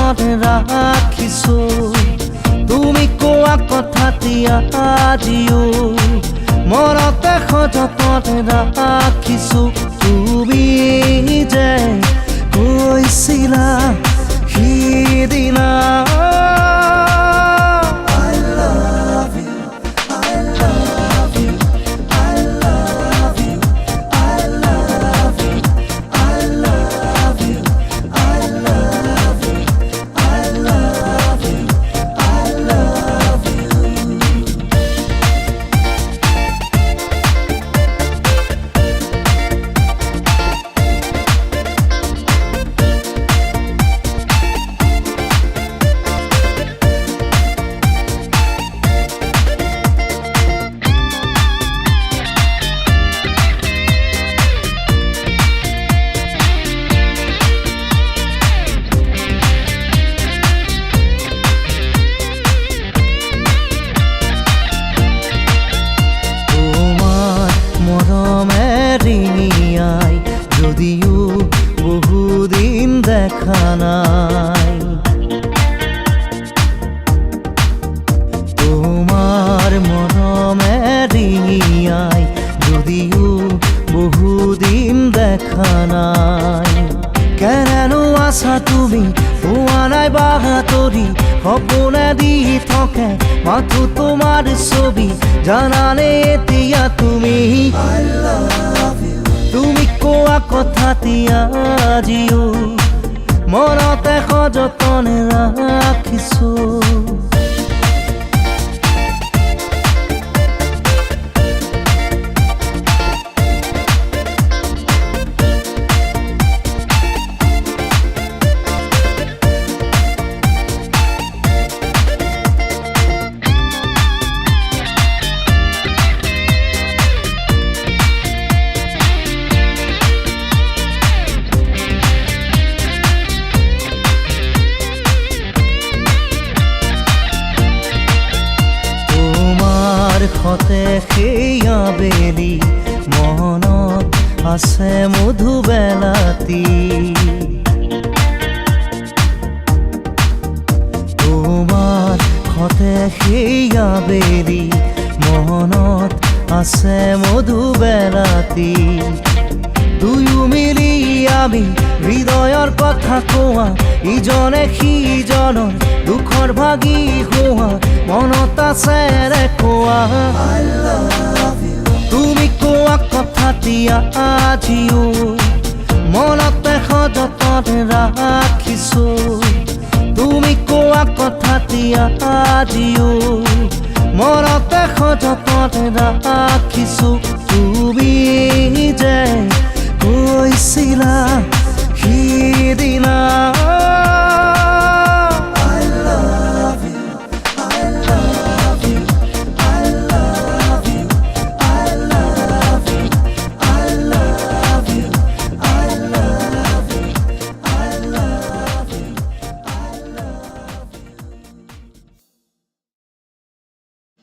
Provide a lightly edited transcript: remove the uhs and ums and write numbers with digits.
যতনে ৰাখিছো তুমি কোৱা কথাটি আজিও মনতে সযতনে ৰাখিছো তুমি যে কৈছিলা সিদিনা যদিও বহুদিন দেখা নাই তোমার মরমে রিঙিয়াই যদিও বহুদিন দেখা নাই কেনেনো আছা তুমি পোৱা নাই বাহাতৰি সপোনে দি থাকে মাথো তোমাৰ ছবি জানানে এতিয়া তুমি তুমি কোৱা কথাটি আজিও মনতে সযতনে ৰাখিছো খতে সেইয়া বেলি মনত আছে মধুবেলাতি তোমার খতে সেইয়া বেলি মনত আছে মধুবেলাতি দুয়ো মিলি আমি হৃদয়ৰ কথা কোৱা ইজনে সিজনৰ দুখৰ ভাগি হোৱা মনত আছে ৰে কোৱা তুমি কোৱা কথাটি আজিও মনতে সযতনে ৰাখিছো তুমি কোৱা কথাটি আজিও মনতে সযতনে ৰাখিছো তুমি যে কৈছিলা সিদিনা